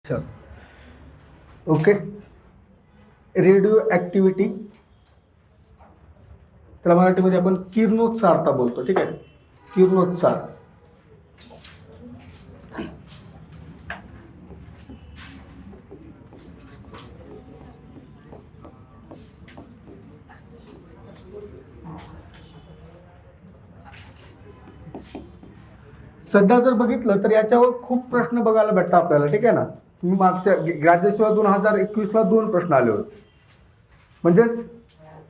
अच्छा, okay. Radio activity, त्याला मराठीमध्ये आपण किरणोत्सारता बोलतो. ठीक आहे, किरणोत्सार. सध्या जर बघितलं तर याच्यावर खूप प्रश्न बघायला भेटतात आपल्याला. ठीक आहे ना, तुम्ही मागच्या ग्रॅज्युएशनला 2021ला 2 प्रश्न आले होते. म्हणजेच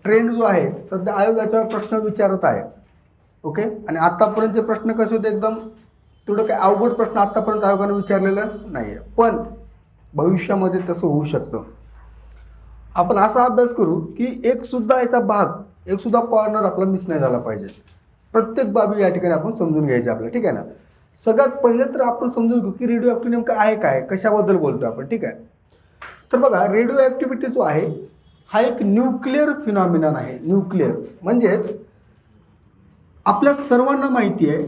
ट्रेंड जो आहे सध्या आयोग याच्यावर प्रश्न विचारत आहे. ओके, आणि आत्तापर्यंतचे प्रश्न कसे होते, एकदम थोडं काही अवघड प्रश्न आत्तापर्यंत आयोगाने विचारलेलं नाही आहे, पण भविष्यामध्ये तसं होऊ शकतं. आपण असा अभ्यास करू की एक सुद्धा याचा भाग, एक सुद्धा कॉर्नर आपला मिस नाही झाला पाहिजे. प्रत्येक बाबी या ठिकाणी आपण समजून घ्यायची आपल्या. ठीक आहे ना. सगळ्यात पहिले तर आपण समजून घेऊ की रेडिओ ॲक्टिव्हिटी नेमकं आहे काय, कशाबद्दल बोलतो आपण. ठीक आहे, तर बघा, रेडिओ ॲक्टिव्हिटी जो आहे हा एक न्यूक्लिअर फिनॉमिनन आहे. न्यूक्लिअर म्हणजेच आपल्या सर्वांना माहिती आहे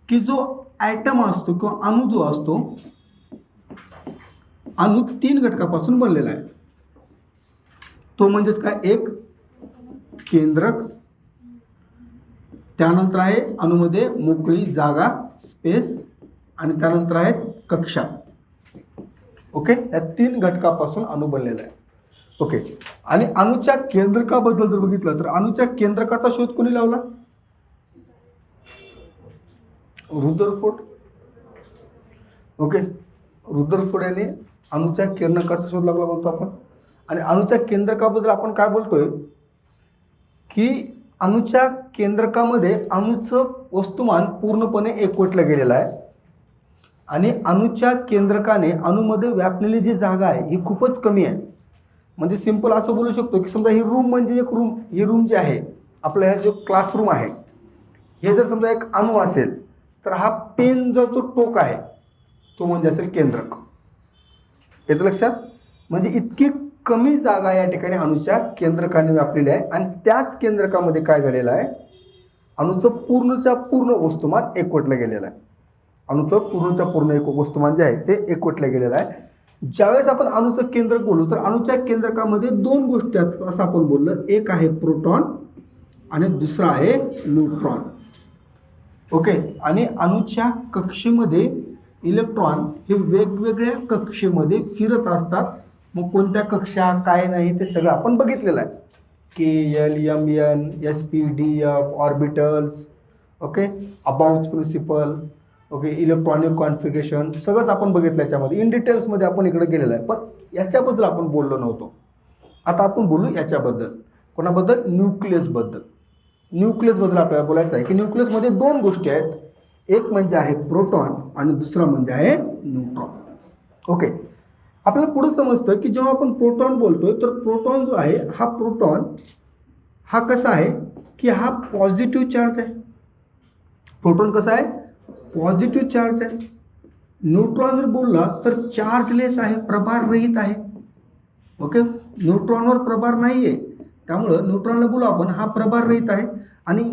की जो ॲटम असतो किंवा अणू जो असतो, अणू 3 घटकापासून बनलेला आहे. तो म्हणजेच काय, एक केंद्रक, त्यानंतर आहे अणूमध्ये मोकळी जागा, स्पेस, आणि त्यानंतर आहेत कक्षा. ओके, या 3 घटकापासून अणू बनलेला आहे. ओके, आणि अणूच्या केंद्रकाबद्दल जर बघितलं तर अणूच्या केंद्रकाचा शोध कोणी लावला? रुदरफोर्ड. ओके, रुदरफोर्ड याने अणूच्या केंद्रकाचा शोध लागला म्हणतो आपण. आणि अणूच्या केंद्रकाबद्दल आपण काय बोलतोय की अणूच्या केंद्रकामध्ये अणूचं वस्तुमान पूर्णपणे एकवटलं गेलेलं आहे. आणि अणूच्या केंद्रकाने अणूमध्ये व्यापलेली जी जागा आहे ही खूपच कमी आहे. म्हणजे सिंपल असं बोलू शकतो की समजा ही रूम म्हणजे एक रूम, ही रूम जी आहे आपला, ह्या जो क्लासरूम आहे, हे जर समजा एक अणू असेल तर हा पेन जो टोक आहे तो म्हणजे असेल केंद्रक. येतं लक्षात? म्हणजे इतकी कमी जागा या ठिकाणी अणूच्या केंद्रकाने व्यापलेली आहे. आणि त्याच केंद्रकामध्ये काय झालेलं आहे, अणूचं पूर्णच्या पूर्ण वस्तुमान एकवटलं गेलेलं आहे. अणूचं पूर्णच्या पूर्ण एक वस्तुमान जे आहे ते एकवटलं गेलेलं आहे. ज्यावेळेस आपण अणूचं केंद्रक बोलू तर अणूच्या केंद्रकामध्ये 2 गोष्टी आहेत असं आपण बोललं. एक आहे प्रोटॉन आणि दुसरा आहे न्यूट्रॉन. ओके, आणि अणूच्या कक्षेमध्ये इलेक्ट्रॉन हे वेगवेगळ्या कक्षेमध्ये फिरत असतात. मग कोणत्या कक्षा, काय नाही, ते सगळं आपण बघितलेलं आहे. KL, MN, SP, DF, orbitals. Okay, aufbau principle. Okay, electronic configuration सगळंच आपण बघितलं याच्यामध्ये. इन डिटेल्समध्ये आपण इकडे गेलेलं आहे, पण याच्याबद्दल आपण बोललो नव्हतो. आता आपण बोलू याच्याबद्दल. कोणाबद्दल? न्यूक्लियसबद्दल. न्यूक्लियसबद्दल आपल्याला बोलायचं आहे की न्यूक्लियसमध्ये 2 गोष्टी आहेत. एक म्हणजे आहे प्रोटॉन आणि दुसरा म्हणजे आहे न्यूट्रॉन. ओके, आपल्याला पुढे समजतं की जेव्हा आपण प्रोटॉन बोलतोय तर प्रोटॉन जो आहे हा प्रोटॉन हा कसा आहे की हा पॉझिटिव्ह चार्ज आहे. प्रोटॉन कसा आहे? पॉझिटिव्ह चार्ज आहे. न्यूट्रॉन जर बोलला तर चार्जलेस आहे, प्रभार रहित आहे. ओके, न्यूट्रॉनवर प्रभार नाही आहे, त्यामुळं न्यूट्रॉनला बोलू आपण हा प्रभार रहित आहे. आणि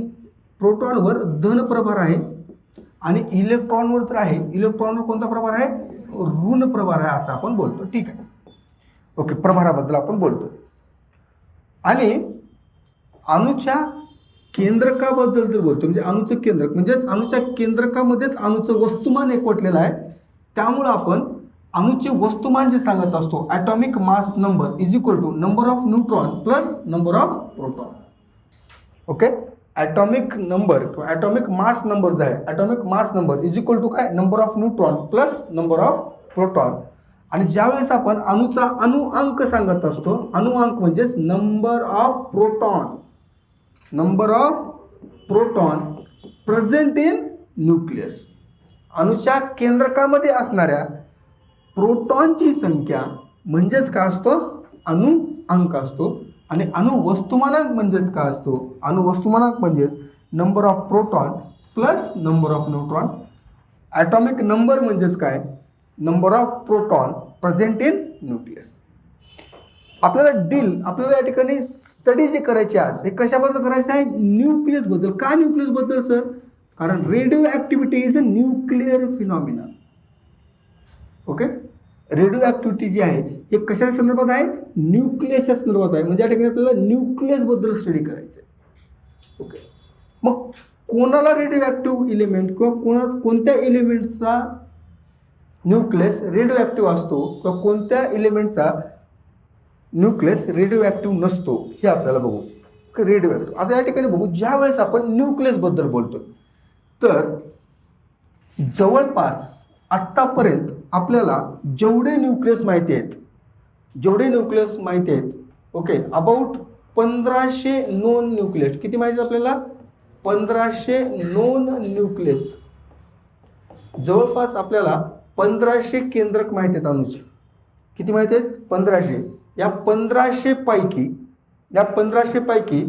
प्रोटॉनवर धन प्रभार आहे. आणि इलेक्ट्रॉनवर तर आहे, इलेक्ट्रॉनवर कोणता प्रभार आहे? ऋण प्रभार आहे असं आपण बोलतो. ठीक आहे, ओके, प्रभाराबद्दल आपण बोलतो. आणि अणूच्या केंद्रकाबद्दल जर बोलतो म्हणजे अणूचं केंद्रक म्हणजेच अणूच्या केंद्रकामध्येच अणूचं वस्तुमान एकवटलेलं आहे. त्यामुळं आपण अणूचे वस्तुमान जे सांगत असतो, atomic mass number is equal to number of neutron plus number of proton. Okay, atomic number किंवा ॲटॉमिक मास नंबर जो आहे, atomic mass number is equal to काय, number of neutron plus number of proton. आणि ज्यावेळेस आपण अणूचा अणुअंक सांगत असतो, अणुअंक म्हणजेच number of proton, number of proton present in nucleus. अणूच्या केंद्रकामध्ये असणाऱ्या प्रोटॉनची संख्या म्हणजेच काय असतो? अणुअंक असतो. आणि अणुवस्तुमानांक म्हणजेच काय असतो? अणुवस्तुमानांक म्हणजेच number of proton plus number of neutron. Atomic number म्हणजेच काय? Number of proton present in nucleus. आपल्याला या ठिकाणी स्टडी जे करायची आज, हे कशाबद्दल करायचं आहे? न्यूक्लियसबद्दल. का न्यूक्लियसबद्दल सर? कारण radioactivity is a nuclear phenomena. Okay, radioactivity जी आहे हे कशा संदर्भात आहे, न्यूक्लियसच्या संदर्भात आहे. म्हणजे या ठिकाणी आपल्याला न्यूक्लियसबद्दल स्टडी करायचं आहे. ओके, मग कोणाला रेडिओ ॲक्टिव्ह इलेमेंट किंवा कोणत्या एलिमेंटचा न्यूक्लियस रेडिओ ॲक्टिव्ह असतो किंवा कोणत्या एलिमेंटचा न्यूक्लियस रेडिओ ॲक्टिव्ह नसतो हे आपल्याला बघू. रेडिओ ॲक्टिव्ह आता या ठिकाणी बघू. ज्या वेळेस आपण न्यूक्लियसबद्दल बोलतो तर जवळपास आत्तापर्यंत आपल्याला जेवढे न्यूक्लियस माहिती आहेत ओके, अबाउट 1500 नोन न्यूक्लियस. किती माहिती आपल्याला, 1500 नोन न्यूक्लियस. जवळपास आपल्याला 1500 केंद्रक माहिती आहेत अणूचे. किती माहिती आहेत, 1500. या 1500 पैकी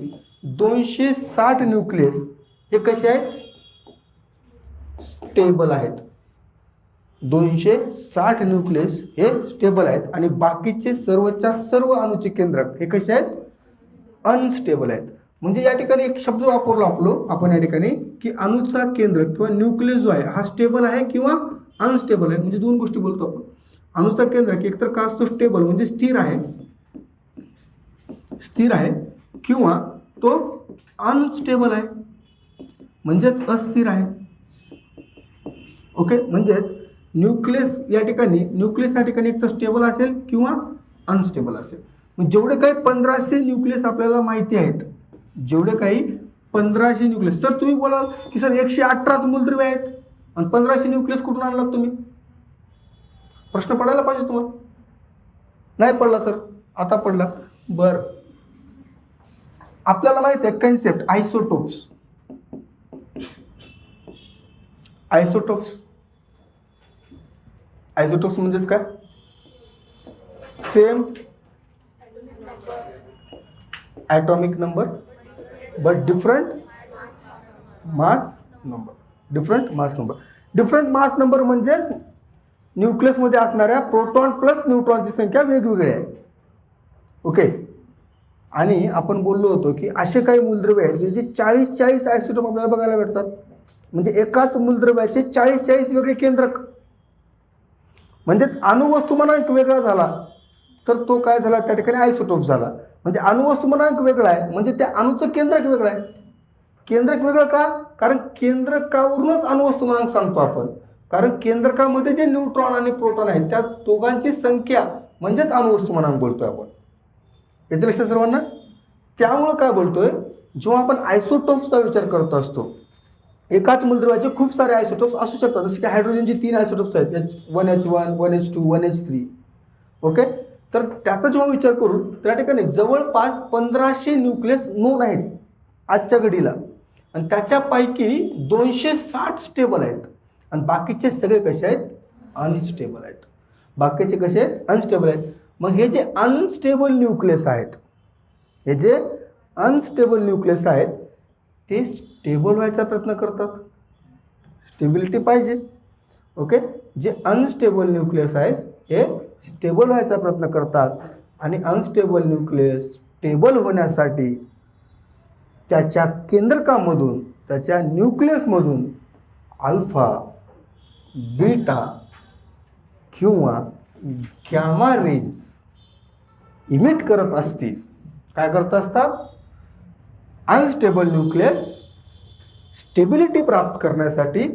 260 न्यूक्लियस हे कसे आहेत, स्टेबल आहेत. 260 न्यूक्लियस हे स्टेबल आहेत आणि बाकीचे सर्वच्या सर्व अणूचे केंद्रक हे कसे आहेत, अनस्टेबल आहेत. म्हणजे या ठिकाणी एक शब्द वापरलो आपण या ठिकाणी की अणूचा केंद्रक किंवा न्यूक्लियस जो आहे हा स्टेबल आहे किंवा अनस्टेबल आहे. म्हणजे दोन गोष्टी बोलतो आपण. अणूचा केंद्रक एकतर का असतो, स्टेबल म्हणजे स्थिर आहे किंवा तो अनस्टेबल आहे म्हणजेच अस्थिर आहे. ओके, म्हणजेच न्यूक्लियस या ठिकाणी एक तर स्टेबल असेल किंवा अनस्टेबल असेल. मग जेवढे काही 1500 न्यूक्लियस आपल्याला माहिती आहेत, जेवढे काही 1500 न्यूक्लियस. तर तुम्ही बोलाल की सर 118च मूलद्रव्य आहेत आणि 1500 न्यूक्लियस कुठून आणलात तुम्ही. प्रश्न पडायला पाहिजे तुम्हाला. नाही पडला सर, आता पडला. बरं, आपल्याला माहिती आहे कन्सेप्ट आयसोटोप्स. आयसोटोप्स म्हणजेच काय, same atomic number but different mass number. Different mass number म्हणजेच न्यूक्लियसमध्ये असणाऱ्या प्रोटॉन प्लस न्यूट्रॉनची संख्या वेगवेगळी आहे. ओके, आणि आपण बोललो होतो की असे काही मूलद्रव्य आहेत की जे 40 आयसोटोप आपल्याला बघायला भेटतात. म्हणजे एकाच मूलद्रव्याचे 40 वेगळे केंद्रक. म्हणजेच अणुवस्तुमानांक वेगळा झाला तर तो काय झाला, त्या ठिकाणी आयसोटोप झाला. म्हणजे अणुवस्तुमानांक वेगळा आहे म्हणजे त्या अणुचं केंद्रक वेगळं आहे. केंद्रक वेगळं का, कारण केंद्रकावरूनच अणुवस्तुमानांक सांगतो आपण. कारण केंद्रकामध्ये जे न्यूट्रॉन आणि प्रोटॉन आहेत त्या दोघांची संख्या म्हणजेच अणुवस्तुमानांक बोलतोय आपण. येते लक्षात सर्वांना. त्यामुळं काय बोलतोय, जेव्हा आपण आयसोटोप्सचा विचार करत असतो, एकाच मूलद्रव्याचे खूप सारे आयसोटोप्स असू शकतात. जसे की हायड्रोजनचे 3 आयसोटोप्स आहेत, H1H1, 1H2, 1H3. ओके, तर त्याचा जेव्हा विचार करू त्या ठिकाणी जवळपास 1500 न्यूक्लियस नोन आहेत आजच्या घडीला आणि त्याच्यापैकी 260 स्टेबल आहेत आणि बाकीचे सगळे कसे आहेत, अनस्टेबल आहेत. बाकीचे कसे आहेत, अनस्टेबल आहेत. मग हे जे अनस्टेबल न्यूक्लियस आहेत ते स्टेबल व्हायचा प्रयत्न करतात. स्टेबिलिटी पाहिजे. ओके, जे अनस्टेबल न्यूक्लियस आहेत हे स्टेबल व्हायचा प्रयत्न करतात आणि अनस्टेबल न्यूक्लियस स्टेबल होण्यासाठी त्याच्या केंद्रकामधून, त्याच्या न्यूक्लियसमधून अल्फा, बीटा किंवा गॅमा रेज इमिट करत असतील. काय करत असतात, अनस्टेबल न्यूक्लियस स्टेबिलिटी प्राप्त करण्यासाठी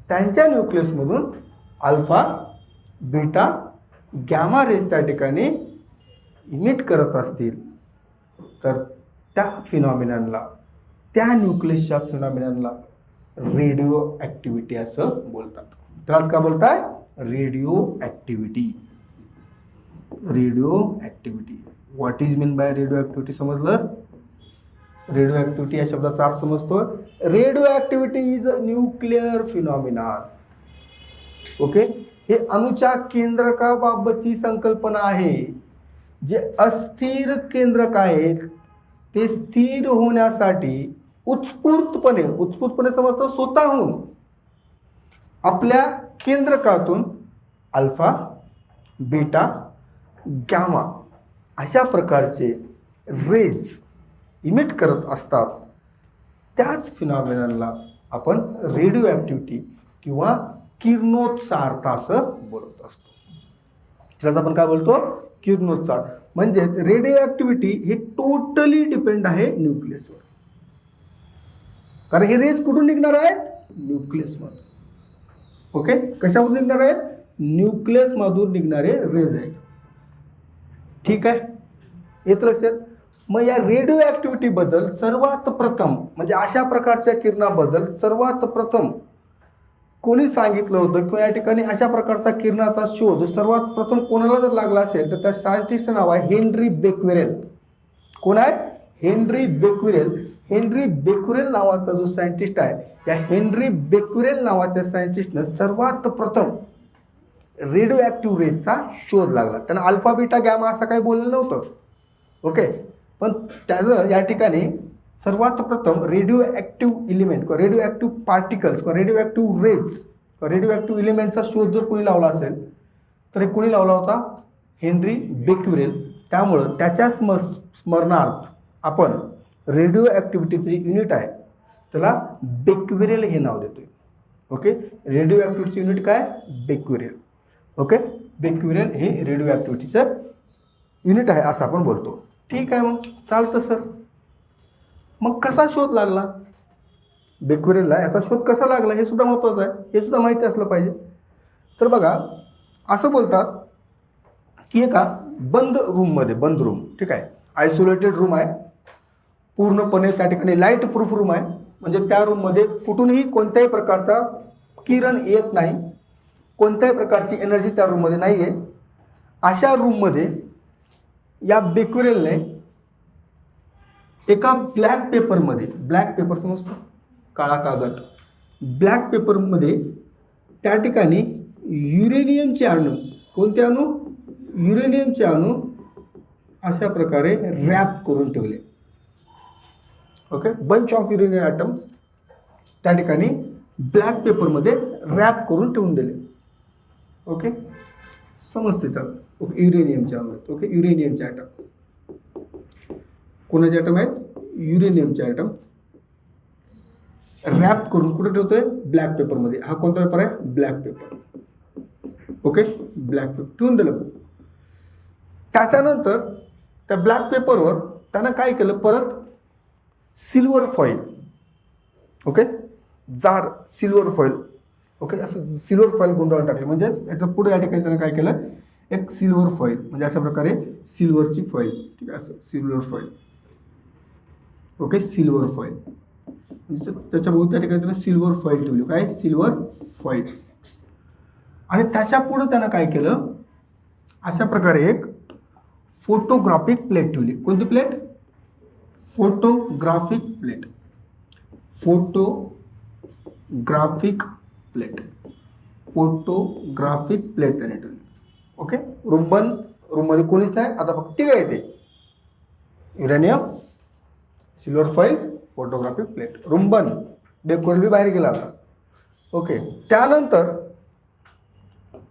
त्यांच्या न्यूक्लियसमधून अल्फा, बीटा, गॅमा रेज त्या ठिकाणी इमिट करत असतील तर त्या फिनॉमिननला, त्या न्यूक्लियसच्या फिनॉमिननला रेडिओ ॲक्टिव्हिटी असं बोलतात. त्यात काय बोलताय, radio activity. What is mean by radio activity समजलं. रेडिओ ॲक्टिव्हिटी या शब्दाचा अर्थ समजतो. Radio activity is a nuclear phenomena. Okay, हे अणुच्या केंद्रकाबाबतची संकल्पना आहे. जे अस्थिर केंद्रक आहेत ते स्थिर होण्यासाठी उत्स्फूर्तपणे समजतं स्वतःहून आपल्या केंद्रकातून अल्फा, बीटा, गॅमा अशा प्रकारचे रेज इमिट करत असतात. त्याच फिनॉमिननला आपण रेडिओ ॲक्टिव्हिटी किंवा किरणोत्सारता असं बोलत असतो. ज्याचा आपण काय बोलतो किरणोत्सर्ग. म्हणजेच रेडिओ ॲक्टिव्हिटी हे टोटली डिपेंड आहे न्यूक्लियसवर. कारण हे रेज कुठून निघणार आहेत? न्यूक्लियसमधून. ओके, कशामधून निघणार आहेत? न्यूक्लियसमधून निघणारे रेज आहेत. ठीक आहे, येतं लक्षात. मग या रेडिओ ॲक्टिव्हिटीबद्दल सर्वात प्रथम म्हणजे अशा प्रकारच्या किरणाबद्दल सर्वात प्रथम कोणी सांगितलं होतं किंवा या ठिकाणी अशा प्रकारचा किरणाचा शोध सर्वात प्रथम कोणाला जर लागला असेल तर त्या सायंटिस्टचं नाव आहे हेनरी बेक्वेरेल. कोण आहे? हेनरी बेक्वेरेल. हेनरी बेक्वेरेल नावाचा जो सायंटिस्ट आहे, या हेनरी बेक्वेरेल नावाच्या सायंटिस्टनं सर्वात प्रथम रेडिओ ॲक्टिव्ह रेजचा शोध लागला. त्यानं अल्फा बीटा गॅमा असं काही बोललं नव्हतं. ओके, पण त्याचं या ठिकाणी सर्वात प्रथम रेडिओ ॲक्टिव्ह एलिमेंट किंवा रेडिओ ॲक्टिव्ह पार्टिकल्स किंवा रेडिओ ॲक्टिव्ह रेज किंवा रेडिओ ॲक्टिव्ह एलिमेंटचा शोध जर कोणी लावला असेल तर हे कोणी लावला होता? हेनरी बेक्वेरेल. त्यामुळं त्याच्या स्मरणार्थ आपण रेडिओ ॲक्टिव्हिटीचे युनिट आहे त्याला बेक्वेरेल हे नाव देतोय. ओके, रेडिओ ॲक्टिव्हिटीचे युनिट काय? बेक्वेरेल. ओके, बेक्वेरेल हे रेडिओ ॲक्टिव्हिटीचं युनिट आहे असं आपण बोलतो. ठीक आहे, मग चालतं सर. मग कसा शोध लागला बेक्वेरेलला? याचा शोध कसा लागला हे सुद्धा महत्त्वाचं आहे, हे सुद्धा माहिती असलं पाहिजे. तर बघा, असं बोलतात की एका बंद रूममध्ये, बंद रूम, ठीक आहे, आयसोलेटेड रूम आहे, पूर्णपणे त्या ठिकाणी लाईट प्रूफ रूम आहे, म्हणजे त्या रूममध्ये कुठूनही कोणत्याही प्रकारचा किरण येत नाही, कोणत्याही प्रकारची एनर्जी त्या रूममध्ये नाही आहे. अशा रूममध्ये या बेक्वेरेलने एका ब्लॅक पेपरमध्ये, ब्लॅक पेपर समजतो, काळा कागद, ब्लॅक पेपरमध्ये त्या ठिकाणी युरेनियमचे अणू, कोणते अणू? युरेनियमचे अणू अशा प्रकारे रॅप करून ठेवले. Okay, bunch of uranium atoms त्या ठिकाणी ब्लॅक पेपरमध्ये रॅप करून ठेवून दिले. ओके, समजते तर. ओके, युरेनियमचे अणू आहेत. ओके, युरेनियमचे ॲटम. कोणाचे ॲटम आहेत? युरेनियमचे ॲटम रॅप करून कुठे ठेवतोय? ब्लॅक पेपरमध्ये. हा कोणता पेपर आहे? Black paper. Okay, black paper ठेवून दिलं. त्याच्यानंतर त्या ब्लॅक पेपरवर त्यानं काय केलं? परत सिल्वर फॉईल, ओके, जाड सिल्वर फॉईल, ओके, असं सिल्वर फॉईल गुंडाळून टाकले. म्हणजेच याचं पुढे या ठिकाणी त्यानं काय केलं? एक सिल्वर फॉईल, म्हणजे अशा प्रकारे सिल्वरची फॉईल, ठीक आहे, असं silver foil. Okay, silver foil म्हणजे त्याच्याभोवती त्या ठिकाणी त्यानं सिल्वर फॉईल ठेवली. काय? Silver foil. आणि त्याच्या पुढे त्यानं काय केलं? अशा प्रकारे एक फोटोग्राफिक प्लेट ठेवली. कोणती plate? Photographic plate. Photographic plate. Photographic plate त्याने ठेवली. ओके, रूममध्ये कोणीच नाही, आता फक्त तिघं येते, uranium, silver foil, photographic plate. Room बंद, बेक्वेरेल बाहेर गेला होता. ओके, त्यानंतर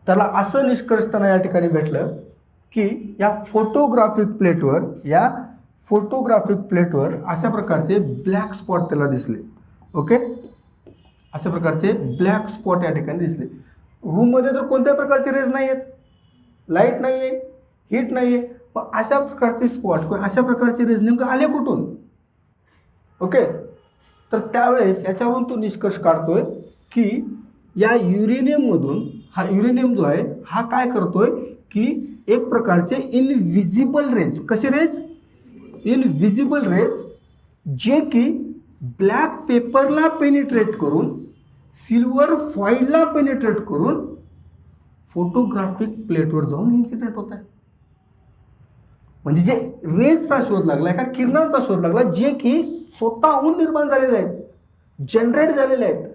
त्याला असं निष्कर्ष त्यांना या ठिकाणी भेटलं की या फोटोग्राफिक प्लेटवर अशा प्रकारचे ब्लॅक स्पॉट त्याला दिसले. ओके, अशा प्रकारचे ब्लॅक स्पॉट या ठिकाणी दिसले. रूममध्ये तर कोणत्या प्रकारचे रेज नाही आहेत, लाईट नाही आहे, हीट नाही आहे, मग अशा प्रकारचे स्पॉट किंवा अशा प्रकारचे रेज नेमकं आले कुठून? ओके, तर त्यावेळेस याच्यावरून तो निष्कर्ष काढतोय की या युरेनियममधून, हा युरेनियम जो आहे हा काय करतोय की एक प्रकारचे इनव्हिजिबल रेज, कसे रेज? इनव्हिजिबल रेज, जे की ब्लॅक पेपरला पेनिट्रेट करून, सिल्वर फॉईलला पेनिट्रेट करून फोटोग्राफिक प्लेटवर जाऊन इन्सिडेंट होत आहे. म्हणजे जे रेजचा शोध लागला, एका किरणाचा शोध लागला, जे की स्वतःहून निर्माण झालेले आहेत, जनरेट झालेले आहेत.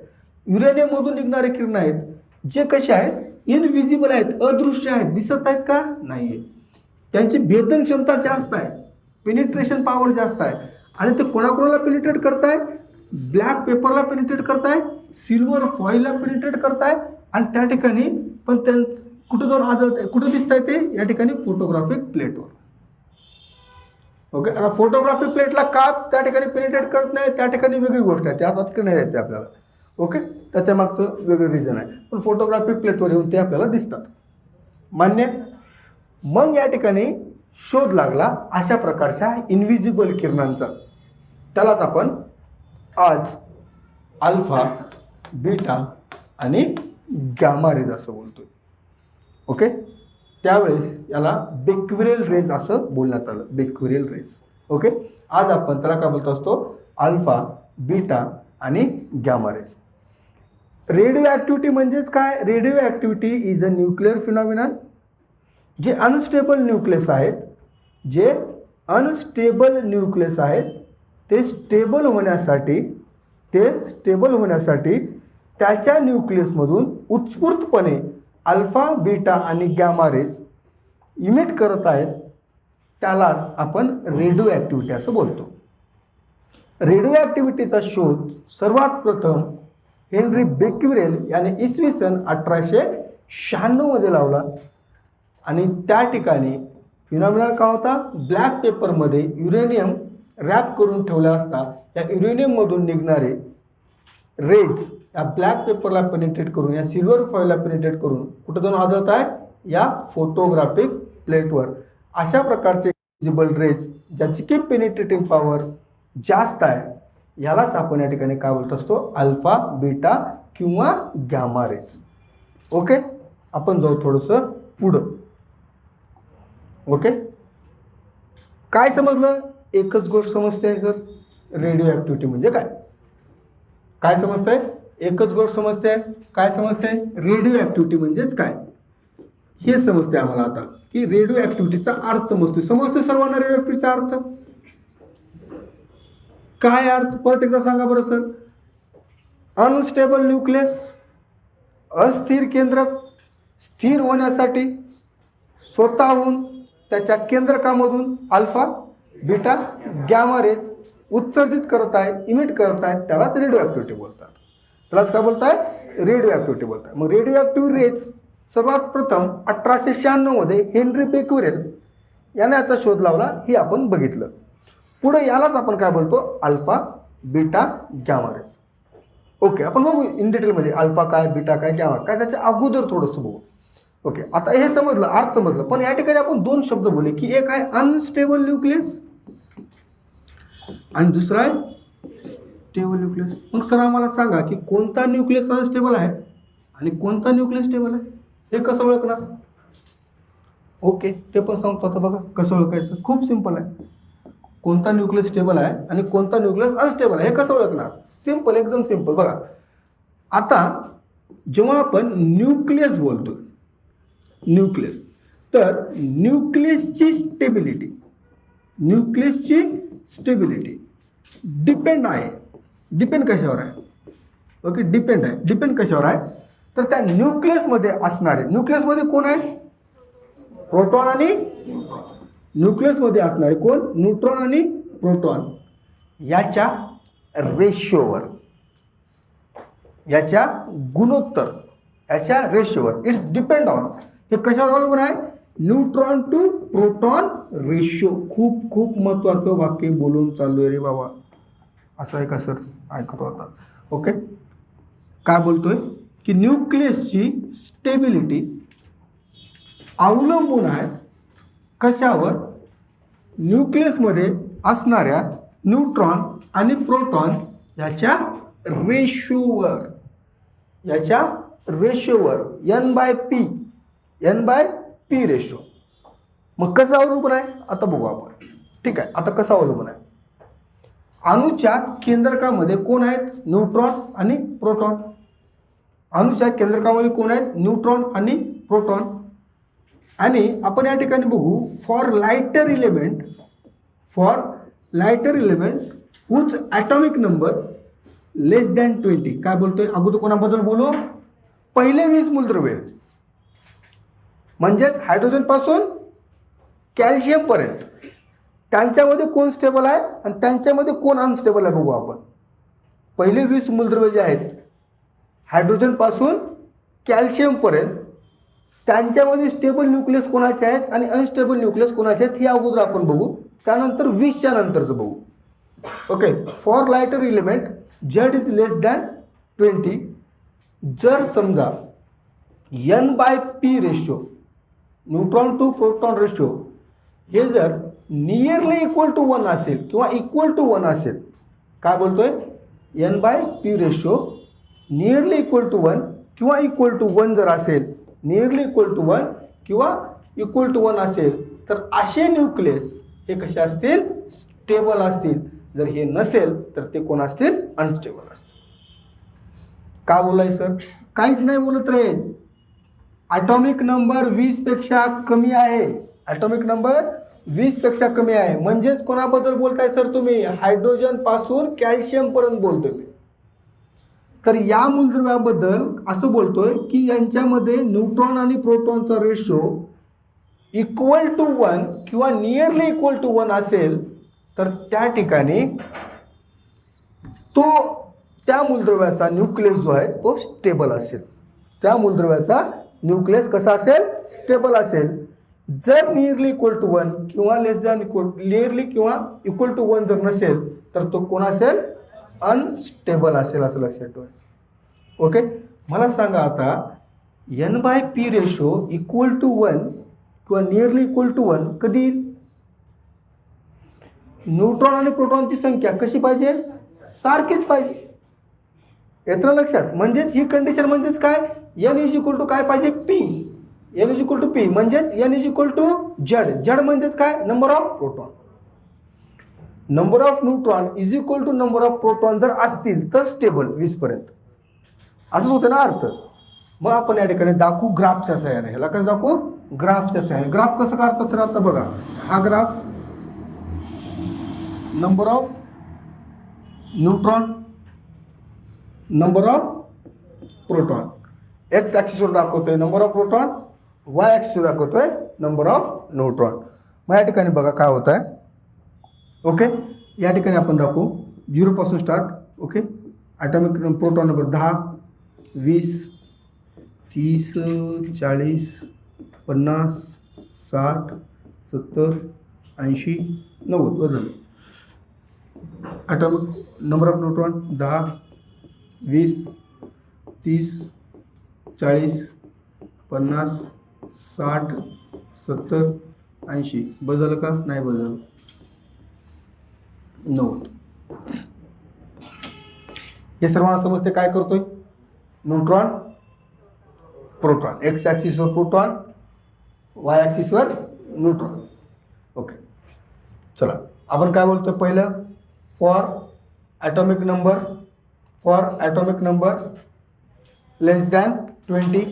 युरेनियममधून निघणारे किरण आहेत, जे कसे आहेत? इनव्हिजिबल आहेत, अदृश्य आहेत, दिसत आहेत का? नाही आहे. त्यांची भेदन क्षमता जास्त आहे, पेनिट्रेशन पॉवर जास्त आहे. आणि ते कोणाकोणाला पेनिट्रेट करताय? ब्लॅक पेपरला पेनिट्रेट करताय, सिल्वर फॉईलला पेनिट्रेट करताय, आणि त्या ठिकाणी पण कुठं जाऊन आढळत आहे, कुठं दिसत आहे ते? या ठिकाणी फोटोग्राफिक प्लेटवर. ओके, आता फोटोग्राफिक प्लेटला का त्या ठिकाणी पेनिट्रेट करत नाही, त्या ठिकाणी वेगळी गोष्ट आहे, त्या तिकडे नाही जायचं आपल्याला. ओके, त्याच्या मागचं वेगळं रिझन आहे, पण फोटोग्राफिक प्लेटवर येऊन ते आपल्याला दिसतात. मान्य? मग या ठिकाणी शोध लागला अशा प्रकारच्या इनव्हिजिबल किरणांचा. त्यालाच आपण आज अल्फा, बीटा आणि गॅमा रेज असं बोलतोय. ओके, त्यावेळेस याला बेक्वेरेल रेज असं बोलण्यात आलं, बेक्वेरेल रेज. ओके, आज आपण त्याला काय बोलतो असतो, अल्फा, बीटा आणि गॅमा रेज. रेडिओ ॲक्टिव्हिटी म्हणजेच काय? Radio activity is a nuclear phenomenon. जे अनस्टेबल न्यूक्लियस आहेत, जे अनस्टेबल न्यूक्लियस आहेत, ते स्टेबल होण्यासाठी त्याच्या न्यूक्लियसमधून उत्स्फूर्तपणे अल्फा, बीटा आणि गॅमा रेज इमिट करत आहेत. त्यालाच आपण रेडिओ ॲक्टिव्हिटी असं बोलतो. रेडिओ ॲक्टिव्हिटीचा शोध सर्वात प्रथम हेनरी बेक्वेरेल याने इसवी सन 1896 मध्ये लावला. आणि त्या ठिकाणी फिनॉमिनल का होता? ब्लॅक पेपरमध्ये युरेनियम रॅप करून ठेवला असता या युरेनियममधून निघणारे रेज या ब्लॅक पेपरला पेनिट्रेट करून, या सिल्वर फॉईलला पेनिट्रेट करून कुठं जाऊन आढळत आहे? या फोटोग्राफिक प्लेटवर. अशा प्रकारचे इनव्हिजिबल रेज ज्याची की पेनिट्रेटिंग पॉवर जास्त आहे, यालाच आपण या ठिकाणी काय बोलत असतो? अल्फा, बीटा किंवा गॅमा रेज. ओके, आपण जाऊ थोडंसं पुढं. ओके, काय समजलं? एकच गोष्ट समजते आहे सर, रेडिओ ॲक्टिव्हिटी म्हणजे काय? काय समजतंय? एकच गोष्ट समजते. काय समजते? रेडिओ ॲक्टिव्हिटी म्हणजेच काय हे समजते आम्हाला आता, की रेडिओ ॲक्टिव्हिटीचा अर्थ समजते सर्वांना. रेडिओ ॲक्टिव्हिटीचा अर्थ काय? अर्थ परत एकदा सांगा बरं सर. अनस्टेबल न्यूक्लियस, अस्थिर केंद्रक स्थिर होण्यासाठी स्वतःहून त्याच्या केंद्रकामधून अल्फा, बीटा, गॅमा रेज उत्सर्जित करत आहे, इमिट करत आहेत, त्यालाच रेडिओ ॲक्टिव्हिटी बोलतात. त्यालाच काय बोलताय? रेडिओ ॲक्टिव्हिटी बोलताय. मग रेडिओ ॲक्टिव्ह रेज सर्वात प्रथम 1896 मध्ये हेनरी बेक्वेरेल याने याचा शोध लावला, हे आपण बघितलं. पुढे यालाच आपण काय बोलतो? Alpha, beta, gamma rays. Okay, आपण बघू इन डिटेलमध्ये अल्फा काय, बीटा काय, गॅमा काय, त्याच्या अगोदर थोडंसं बघू. ओके, आता हे समजलं, अर्थ समजलं. पण या ठिकाणी आपण दोन शब्द बोलले, की एक आहे अनस्टेबल न्यूक्लियस आणि दुसरा आहे स्टेबल न्यूक्लियस. मग सर आम्हाला सांगा की कोणता न्यूक्लियस अनस्टेबल आहे आणि कोणता न्यूक्लियस स्टेबल आहे, हे कसं ओळखणार? ओके, ते पण सांगतो. आता बघा कसं ओळखायचं, खूप सिंपल आहे. कोणता न्यूक्लियस स्टेबल आहे आणि कोणता न्यूक्लियस अनस्टेबल आहे हे कसं ओळखणार? सिंपल, एकदम सिंपल. बघा, आता जेव्हा आपण न्यूक्लियस बोलतो, न्यूक्लियस, तर न्यूक्लियसची स्टेबिलिटी डिपेंड आहे. डिपेंड कशावर आहे? ओके, डिपेंड आहे. डिपेंड कशावर आहे? तर त्या न्यूक्लियसमध्ये असणारे, न्यूक्लियसमध्ये कोण आहे? प्रोटॉन आणि न्यूक्लियसमध्ये असणारे कोण? न्यूट्रॉन आणि प्रोटॉन याच्या रेशोवर, याच्या गुणोत्तर, याच्या रेशोवर. इट्स डिपेंड ऑन, हे कशावर अवलंबून आहे? Neutron to proton ratio. खूप खूप महत्त्वाचं वाक्य बोलून चालू आहे रे बाबा. असं आहे का सर? ऐकतो आता. ओके, काय बोलतोय? की न्यूक्लियसची स्टेबिलिटी अवलंबून आहे कशावर? न्यूक्लियसमध्ये असणाऱ्या न्यूट्रॉन आणि प्रोटॉन याच्या रेशोवर, याच्या रेशोवर, N/P रेशो. मग कसं अवलंबून आहे आता बघू आपण. ठीक आहे, आता कसं अवलंबून आहे? अणूच्या केंद्रकामध्ये कोण आहेत? न्यूट्रॉन आणि प्रोटॉन. अणूच्या केंद्रकामध्ये कोण आहेत? न्यूट्रॉन आणि प्रोटॉन. आणि आपण या ठिकाणी बघू, for lighter element whose atomic number less than 20. काय बोलतोय? अगोदर कोणाबद्दल बोलू? पहिले 20 मूलद्रव्य, म्हणजेच हायड्रोजनपासून कॅल्शियमपर्यंत, त्यांच्यामध्ये कोण स्टेबल आहे आणि त्यांच्यामध्ये कोण अनस्टेबल आहे बघू आपण. पहिले 20 मूलद्रव्य जे आहेत हायड्रोजनपासून कॅल्शियमपर्यंत, त्यांच्यामध्ये स्टेबल न्यूक्लियस कोणाचे आहेत आणि अनस्टेबल न्यूक्लियस कोणाचे आहेत हे अगोदर आपण बघू. त्यानंतर 20च्या नंतरचं बघू. Okay, for lighter element Z is less than 20. जर समजा N/P ratio neutron to proton ratio हे जर नियरली इक्वल टू 1 असेल किंवा इक्वल टू 1 असेल, काय बोलतोय, N/P ratio nearly equal to 1 किंवा इक्वल टू 1 जर असेल, नियरली इक्वल टू 1 किंवा इक्वल टू 1 असेल, तर असे न्यूक्लियस हे कसे असतील, स्टेबल असतील. जर हे नसेल तर ते कोण असतील, अनस्टेबल असतील. का बोलाय सर, काहीच नाही बोलत रे. ॲटॉमिक नंबर 20 पेक्षा कमी आहे. ॲटॉमिक नंबर 20 पेक्षा कमी आहे म्हणजेच कोणाबद्दल बोलताय सर तुम्ही, हायड्रोजन पासून कॅल्शियम पर्यंत बोलतोय मी. तर या मूलद्रव्याबद्दल असं बोलतोय की यांच्यामध्ये न्यूट्रॉन आणि प्रोटॉनचा रेशो इक्वल टू 1 किंवा नियरली इक्वल टू 1 असेल तर त्या ठिकाणी तो त्या मूलद्रव्याचा न्यूक्लियस जो आहे तो स्टेबल असेल. त्या मूलद्रव्याचा न्यूक्लियस कसा असेल, स्टेबल असेल. जर नियरली इक्वल टू 1 किंवा लेस दॅन नियरली किंवा इक्वल टू 1 जर नसेल तर तो कोण असेल, अनस्टेबल असेल, असं लक्षात ठेवायचं. ओके, मला सांगा आता N/P रेशो इक्वल टू 1 किंवा नियरली इक्वल टू 1 कधी येईल. न्यूट्रॉन आणि प्रोटॉनची संख्या कशी पाहिजे, सारखीच पाहिजे. येतं लक्षात. म्हणजेच ही कंडिशन म्हणजेच काय, N इज इक्वल टू काय पाहिजे, P. N is equal to P म्हणजेच N is equal to Z म्हणजेच काय, number of proton. Number of neutron is equal to number of proton जर असतील तर स्टेबल 20 पर्यंत, असंच होतं ना अर्थ. मग आपण या ठिकाणी दाखवू ग्राफच्या सहाय्याने. ह्याला कसं दाखवू, ग्राफच्या सहाय्याने. ग्राफ कसं काढतात सर, आता बघा हा graph, number of neutron, number of proton. X ॲक्सिसवर दाखवतोय नंबर ऑफ प्रोटॉन, वाय ॲक्सिसवर दाखवतोय नंबर ऑफ न्यूट्रॉन. मग या ठिकाणी बघा काय होत आहे. ओके, या ठिकाणी आपण दाखवू 0 पासून start. Okay, atomic proton number 10, 20, 30, 40, 50, 60, 70, 80, 90 बदल. ॲटॉमिक नंबर ऑफ न्यूट्रॉन 10, 20, 30, 40, 50, 60, 70, 80 बदल का, नाही बदल, 90. हे सर्वांना समजते काय करतोय, न्यूट्रॉन प्रोटॉन, एक्स ॲक्सिसवर प्रोटॉन, वाय ॲक्सिसवर न्यूट्रॉन. ओके, चला आपण काय बोलतोय पहिलं, for atomic number less than 20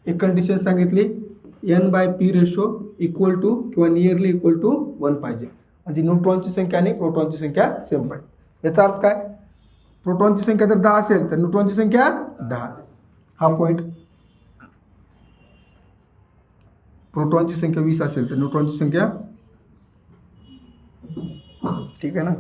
एक कंडिशन सांगितली, N/P रेशो इक्वल टू किंवा नियरली इक्वल टू 1 पाहिजे. म्हणजे न्यूट्रॉनची संख्या आणि प्रोटॉनची संख्या सेम पाहिजे. याचा अर्थ काय, प्रोटॉनची संख्या जर 10 असेल तर न्यूट्रॉनची संख्या 10. हा पॉईंट. प्रोटॉनची संख्या 20 असेल तर न्यूट्रॉनची संख्या, ठीक आहे ना.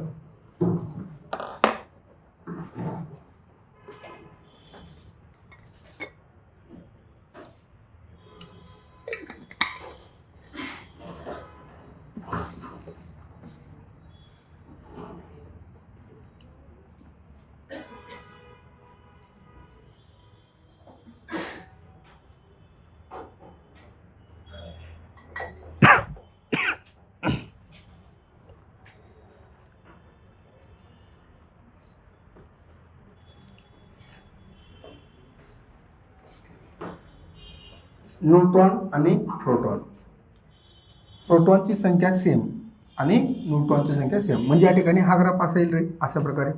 न्यूट्रॉन आणि प्रोटॉन, प्रोटॉनची संख्या सेम आणि न्यूट्रॉनची संख्या सेम. म्हणजे या ठिकाणी हा ग्राफ असा येईल रे, अशा प्रकारे.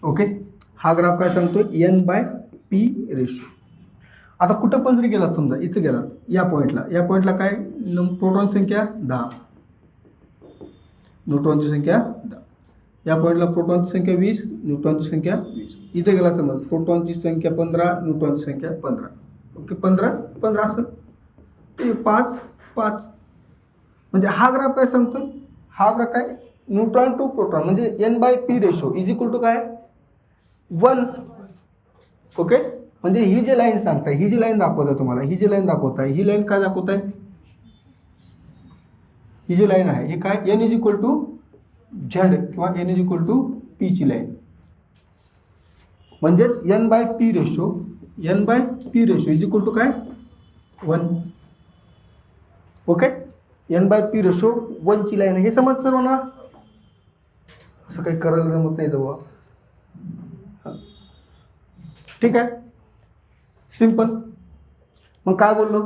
ओके, हा ग्राफ काय सांगतो, N/P रेशो. आता कुठं पण जरी गेला, समजा इथं गेला या पॉईंटला काय, प्रोटॉन संख्या 10, न्यूट्रॉनची संख्या 10. या पॉईंटला प्रोटॉनची संख्या 20, न्यूट्रॉनची संख्या 20. इथे गेला समज प्रोटॉनची संख्या 15, न्यूट्रॉनची संख्या 15. ओके, 15 असेल ते 5. म्हणजे हा ग्राफ काय सांगतो, हा ग्राफ काय, न्यूट्रॉन टू प्रोटॉन म्हणजे N/P ratio is equal to काय, 1. ओके, म्हणजे ही जी लाईन सांगताय, ही जी लाईन दाखवत आहे तुम्हाला, ही जी लाईन दाखवत आहे, ही लाईन काय दाखवत आहे, ही जी लाईन आहे हे काय, N is equal to Z किंवा N is equal to P ची लाईन. म्हणजेच N by P ratio is equal to काय 1. ओके, एन बाय पी रेशो 1ची लाईन. हे समज सर्वांना, असं काही करायला जमत नाही तेव्हा. ठीक आहे, सिंपल. मग काय बोललो,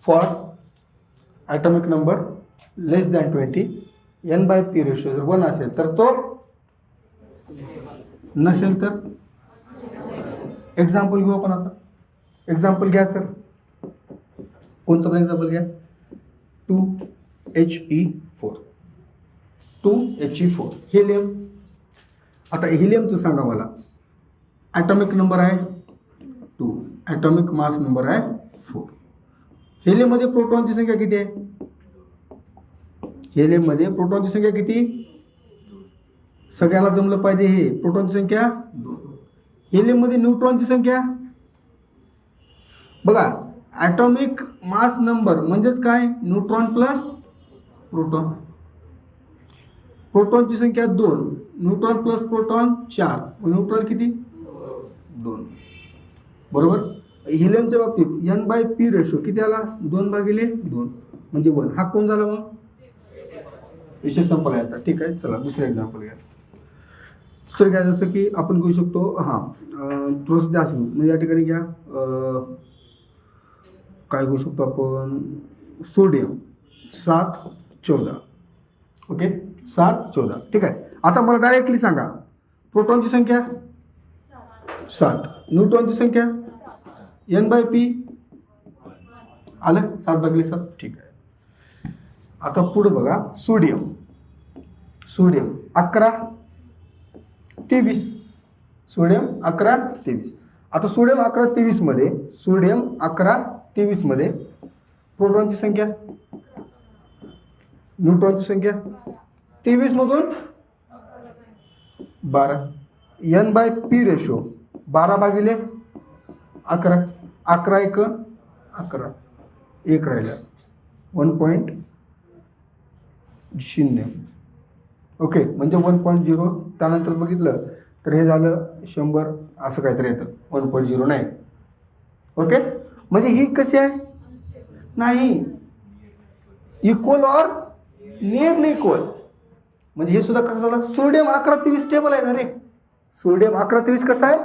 for atomic number less than 20 N by P ratio जर 1 असेल तर तो, नसेल तर. एक्झाम्पल घेऊ आपण आता. एक्झाम्पल घ्या सर, कोणतं पण एक्झाम्पल घ्या. 2He4 helium. आता हेलियमचं सांगा मला. ॲटॉमिक नंबर आहे 2, ॲटॉमिक मास नंबर आहे 4. हेलियममध्ये प्रोटॉनची संख्या किती आहे? हेलियममध्ये प्रोटॉनची संख्या किती? सगळ्याला जमलं पाहिजे हे. प्रोटॉनची संख्या 2. हेलियममध्ये न्यूट्रॉनची संख्या बघा. ॲटॉमिक मास नंबर म्हणजेच काय, न्यूट्रॉन प्लस प्रोटॉन. प्रोटॉनची संख्या 2, न्यूट्रॉन प्लस प्रोटॉन 4. न्यूट्रॉन किती? 2. बरोबर. हेलियमच्या बाबतीत एन बाय पी रेशो किती आला? 2/2 म्हणजे 1. हा कोण झाला मग? विषय संपला याचा. ठीक आहे, चला दुसरं एक्झाम्पल घ्या. दुसरं घ्या, जसं की आपण घेऊ शकतो, हां थोडंसं जास्त घेऊ. म्हणजे या ठिकाणी घ्या, काय घेऊ शकतो आपण, सोडियम 714. ओके, 714. ठीक आहे. आता मला डायरेक्टली सांगा, प्रोटॉनची संख्या 7, न्यूट्रॉनची संख्या एन बाय पी आलं 7/7. ठीक आहे. आता पुढे बघा, सोडियम 11-23. सोडियम 11-23. आता सोडियम 11-23 मध्ये प्रोटॉनची संख्या, न्यूट्रॉनची संख्या 23 मधून 12. N by P ratio 12/11. 11 1 11, 1 राहिला 1.0. ओके, म्हणजे 1.0. त्यानंतर बघितलं तर हे झालं 100, असं काहीतरी येतं. 1.0 नाही. ओके, म्हणजे ही कशी आहे, नाही इक्वल ऑर नियरली इक्वल. म्हणजे हे सुद्धा कसं झालं, सोडियम 11-23 स्टेबल आहे ना रे. सोडियम 11-23 कसं आहे,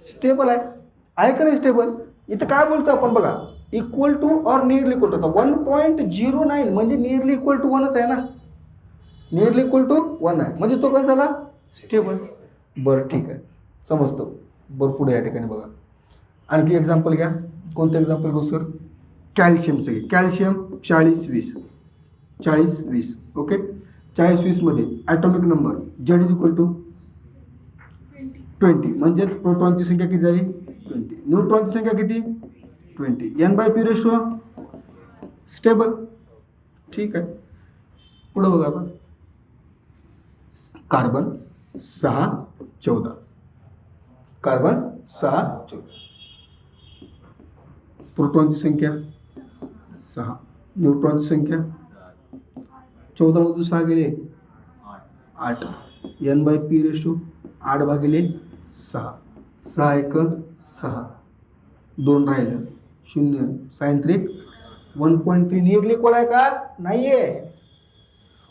स्टेबल आहे का नाही स्टेबल. इथं काय बोलतो आपण बघा, equal to or nearly equal to. 1.09 म्हणजे नियरली इक्वल टू 1च आहे ना. नियरली इक्वल टू 1 आहे, म्हणजे तो काय झाला, स्टेबल. बरं ठीक आहे, समजतो. बरं पुढे या ठिकाणी बघा, आणखी एक्झाम्पल घ्या. कोणतं एक्झाम्पल घेऊ सर? कॅल्शियमचं घे. कॅल्शियम 40-20. ओके, 40-20 मध्ये atomic number Z is equal to 20. म्हणजेच प्रोटॉनची संख्या किती झाली? 20. न्यूट्रॉनची संख्या किती? 20. N by P ratio stable. ठीक आहे, पुढे बघा आपण. कार्बन 6-14. कार्बन 6-14. प्रोटॉनची संख्या 6, न्यूट्रॉनची संख्या 14 मधून 6 गेले 8. N by P ratio 8/6. 6 1 6, 2 राहिलं 0. साइन 3 1.3. नियरली इक्वल आहे का? नाही आहे.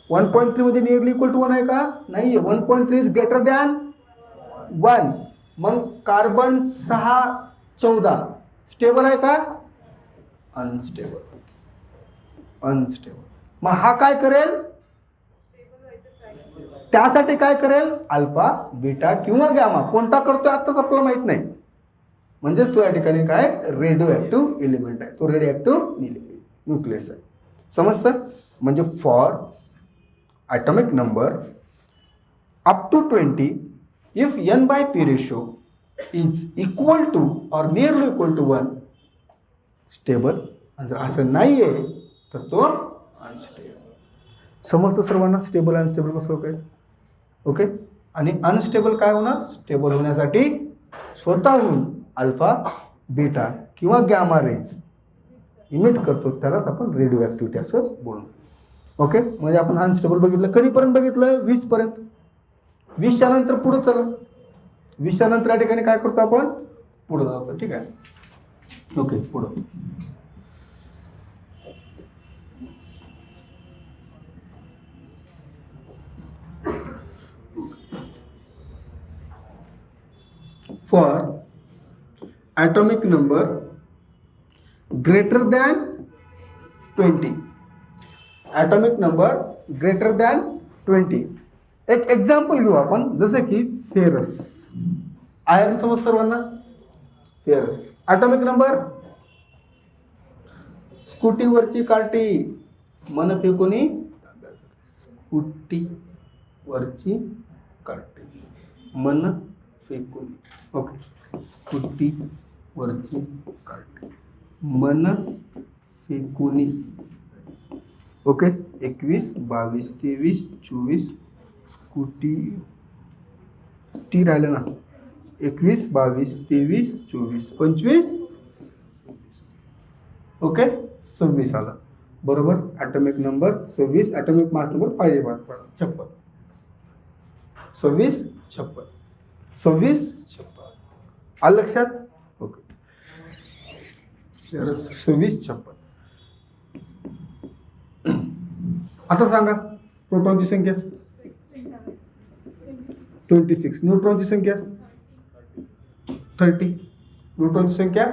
1.3 मध्ये नियरली इक्वल टू 1 आहे का? नाही आहे. 1.3 इज ग्रेटर दॅन 1. मग कार्बन 6-14 स्टेबल आहे का? अनस्टेबल. मग हा काय करेल? त्यासाठी काय करेल? अल्फा, बीटा किंवा गॅमा. कोणता करतोय आताच आपल्याला माहित नाही. म्हणजेच तो या ठिकाणी काय, रेडिओ ॲक्टिव्ह एलिमेंट आहे. तो रेडिओ ॲक्टिव्ह न्यूक्लियस आहे. समजतं? म्हणजे for atomic number up to 20 if N by P ratio is equal to or nearly equal to 1 stable. आणि जर असं नाही आहे तर तो अनस्टेबल. समजतं सर्वांना स्टेबल अनस्टेबल कसं ओळखायचं? ओके, आणि अनस्टेबल काय होणार? स्टेबल होण्यासाठी स्वतःहून अल्फा, बीटा किंवा गॅमा रेज इमिट करतो, त्यालाच आपण रेडिओ ॲक्टिव्हिटी असं बोलू. ओके, म्हणजे आपण अनस्टेबल बघितलं. कधीपर्यंत बघितलं? 20 पर्यंत. 20च्या नंतर पुढं चला. 20 नंतर या ठिकाणी काय करतो आपण, पुढे जातो. ठीक आहे, ओके. पुढं for atomic number greater than 20, atomic number greater than 20. एक एक्झाम्पल घेऊ आपण, जसं की फेरस. आयर्न समज सर्वांना, फेरस. ॲटॉमिक नंबर, स्कूटीवरची काठी मन फेकुनी, स्कूटीवरची काठी मन फेकुनी. ओके, स्कूटीवरची काठी मन फेकुनी. ओके, 21, 22, 23, 24 स्कूटी टी राहिलं ना. 21, 22, 23, 24, 25, 26. ओके, 26 आला बरोबर. Atomic number 26, atomic mass number पाहिजे 56. 26, 56, 26, 56 आलं लक्षात. ओके, 26, 56. आता सांगा प्रोटॉनची संख्या 26, न्यूट्रॉनची संख्या 30, न्यूट्रॉनची संख्या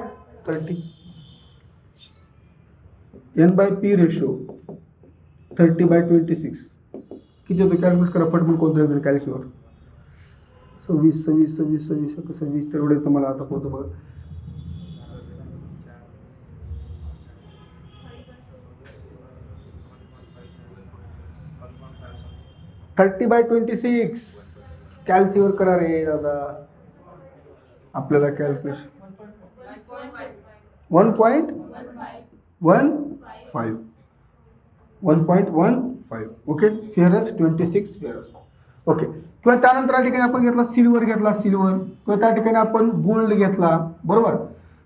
30. N/P रेशो 30/26 किती होतं, कॅल्क्युलेट करा फटफट. कोणतं कॅल्क्युलेटर 26, 26, 26, 26, 26 तेवढे तुम्हाला आता पोहोचतो बघा. 30/26 कॅल्सीवर करा रे दादा. आपल्याला calculation 1.15. Okay, ferrous 26 ferrous. Okay, किंवा त्यानंतर या ठिकाणी आपण घेतला सिल्वर, किंवा त्या ठिकाणी आपण गोल्ड घेतला बरोबर.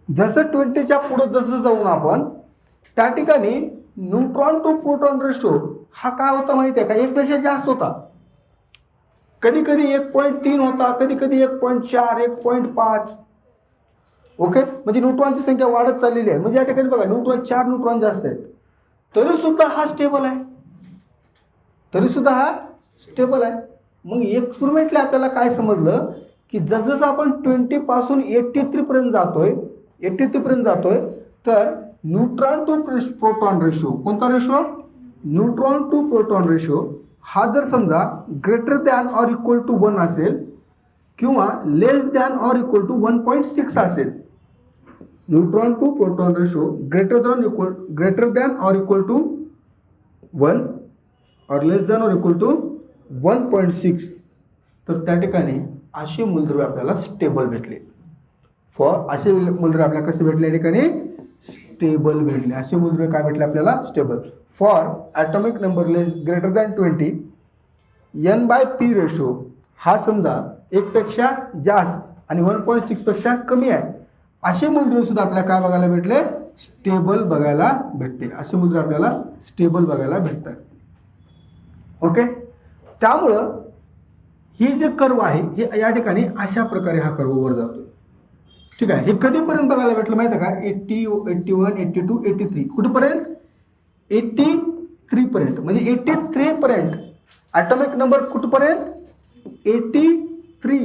जसं 20च्या पुढे जसं जाऊन आपण त्या ठिकाणी न्यूट्रॉन टू प्रोटॉन रेशो हा काय होता माहिती आहे का, 1 पेक्षा जास्त होता. कधी कधी 1.3 होता, कधी कधी 1.4, 1.5. ओके, म्हणजे न्यूट्रॉनची संख्या वाढत चाललेली आहे. म्हणजे या ठिकाणी बघा न्यूट्रॉन 4 न्यूट्रॉन जास्त आहेत, तरी सुद्धा हा स्टेबल आहे, मग एक्सपेरिमेंटली आपल्याला काय समजलं की जसजसं आपण 20 पासून 83 पर्यंत जातोय, तर न्यूट्रॉन टू प्रोटॉन रेशो, कोणता ratio, neutron to proton ratio हा जर समजा greater than or equal to 1 असेल किंवा less than or equal to 1.6 असेल, neutron to proton ratio greater than or equal to 1 और less than or equal to 1.6, तर त्या ठिकाणी असे मूलद्रव्य आपल्याला स्टेबल भेटले. असे मूलद्रव्य आपल्याला कसे भेटले, या ठिकाणी स्टेबल भेटले. असे मूलद्रव्य काय भेटले आपल्याला, stable. For atomic number greater than 20, N/P ratio हा समजा 1 पेक्षा जास्त आणि 1.6 पेक्षा कमी आहे, असे मूलद्रव्य सुद्धा आपल्याला काय बघायला भेटले, स्टेबल बघायला भेटते. असे मूलद्रव्य आपल्याला स्टेबल बघायला भेटतात. ओके, त्यामुळं ही जे कर्व आहे हे या ठिकाणी अशा प्रकारे हा कर्व वर जातो. ठीक आहे, हे कधीपर्यंत बघायला भेटलं माहिती आहे का, 80, 81, 82, 83 कुठेपर्यंत, 83 पर्यंत. म्हणजे 83 पर्यंत ॲटॉमिक नंबर कुठपर्यंत, 83.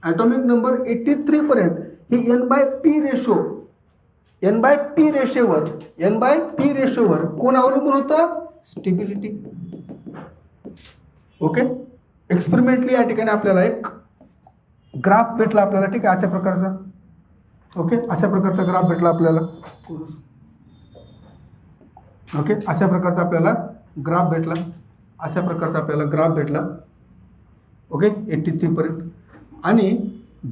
ॲटॉमिक नंबर 83 पर्यंत हे N/P रेशोवर कोण अवलंबून होतं, स्टेबिलिटी. ओके, एक्सपेरिमेंटली या ठिकाणी आपल्याला एक ग्राफ भेटला आपल्याला. ठीक आहे, अशा प्रकारचा. ओके, अशा प्रकारचा ग्राफ भेटला आपल्याला. ओके, अशा प्रकारचा आपल्याला ग्राफ भेटला. ओके, 83 पर्यंत. आणि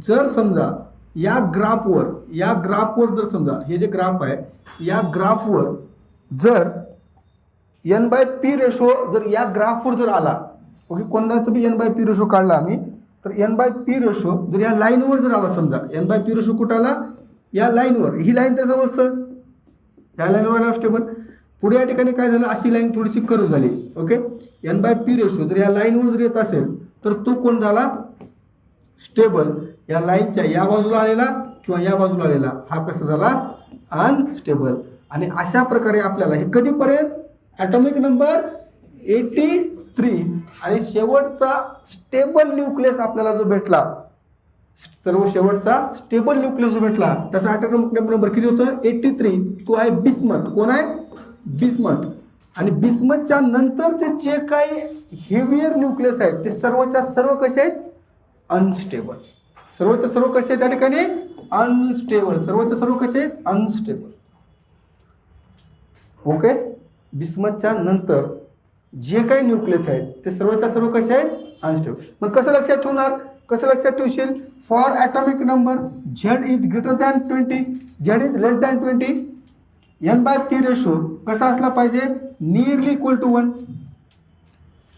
जर समजा या ग्राफवर जर समजा हे जे ग्राफ आहे, या ग्राफवर जर N/P रेशो जर या ग्राफवर जर आला, ओके, कोणताच बी N/P रेशो काढला आम्ही, तर N/P रेशो जर या लाईनवर जर आला, समजा N/P रेशो कुठं आला, या लाईनवर. ही लाईन तर समजतं, या लाईनवर आला स्टेबल. पुढे या ठिकाणी काय झालं, अशी लाईन थोडीशी कर्व झाली. ओके, N/P रेशो जर या लाईनवर जर येत असेल तर तो कोण झाला, स्टेबल. या लाईनच्या या बाजूला आलेला किंवा या बाजूला आलेला हा कसा झाला, अनस्टेबल. आणि अशा प्रकारे आपल्याला हे कधीपर्यंत, ॲटॉमिक नंबर 83 आणि शेवटचा स्टेबल न्यूक्लियस आपल्याला जो भेटला, सर्व शेवटचा स्टेबल न्यूक्लियस जो भेटला त्याचा ॲटॉमिक नंबर किती होतं, 83. तो आहे बिस्मथ. कोण आहे, बिस्मथ. आणि बिस्मथच्या नंतरचे जे काही हेवियर न्यूक्लियस आहेत ते सर्वच्या सर्व कसे आहेत, अनस्टेबल. सर्वच्या सर्व कसे आहेत त्या ठिकाणी, अनस्टेबल. सर्वच्या सर्व कसे आहेत, अनस्टेबल. ओके. बिस्मथच्या नंतर जे काही न्यूक्लियस आहेत ते सर्वच्या सर्व कसे आहेत, अनस्टेबल. मग कसं लक्षात ठेवणार, कसं लक्षात ठेवशील, for atomic number Z is greater than 20, Z is less than 20, N/P ratio कसा असला पाहिजे, nearly equal to 1.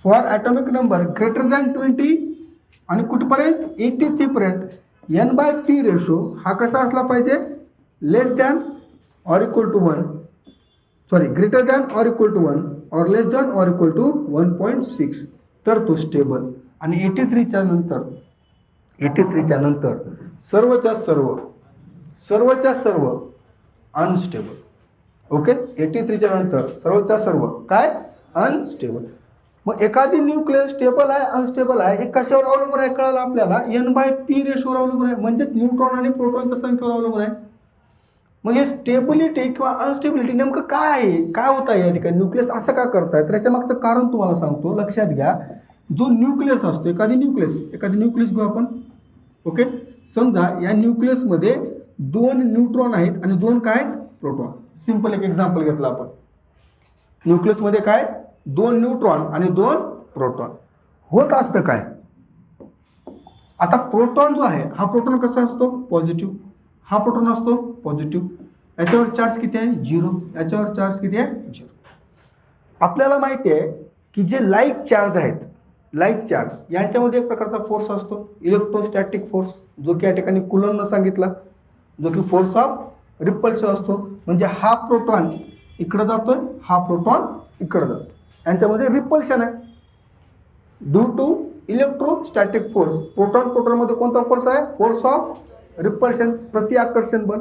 For atomic number greater than 20 आणि कुठपर्यंत, 83 पर्यंत N/P रेशो हा कसा असला पाहिजे, less than or equal to 1, sorry greater than or equal to 1 or less than or equal to 1.6, तर तो स्टेबल. आणि 83च्या नंतर सर्वच्या सर्व अनस्टेबल. ओके. 83च्या नंतर सर्वच्या सर्व काय, अनस्टेबल. मग एखादी न्यूक्लियस स्टेबल आहे, अनस्टेबल आहे, हे कशावर अवलंबून आहे कळालं आपल्याला, N/P रेशोवर अवलंबून आहे, म्हणजेच न्यूट्रॉन आणि प्रोटॉनच्या संख्येवर अवलंबून आहे. मग हे स्टेबिलिटी किंवा अनस्टेबिलिटी नेमकं काय आहे, काय होत आहे या ठिकाणी, न्यूक्लियस असं का करताय, तर याच्या मागचं कारण तुम्हाला सांगतो, लक्षात घ्या. जो न्यूक्लियस असतो, एखादी न्यूक्लियस घेऊ आपण. ओके. समजा या न्यूक्लियसमध्ये 2 न्यूट्रॉन आहेत आणि 2 काय आहेत, प्रोटॉन. सिंपल एक एक्झाम्पल घेतलं आपण. न्यूक्लियसमध्ये काय, 2 न्यूट्रॉन आणि 2 प्रोटॉन. होत असतं काय, आता प्रोटॉन जो आहे हा प्रोटॉन कसा असतो, पॉझिटिव्ह. हा प्रोटॉन असतो पॉझिटिव्ह. याच्यावर चार्ज किती आहे, 0. याच्यावर चार्ज किती आहे, 0. आपल्याला माहिती आहे की जे लाईक चार्ज आहेत, लाईक चार्ज यांच्यामध्ये एक प्रकारचा फोर्स असतो, इलेक्ट्रोस्टॅटिक फोर्स, जो की या ठिकाणी कुलॉमनं सांगितला, जो की फोर्स ऑफ रिपल्शन असतो. म्हणजे हा प्रोटॉन इकडे जातोय, हा प्रोटॉन इकडे जातो, यांच्यामध्ये रिपल्शन आहे ड्यू टू इलेक्ट्रोस्टॅटिक फोर्स. प्रोटॉनमध्ये कोणता फोर्स आहे, फोर्स ऑफ रिपल्शन, प्रतिआकर्षण बल.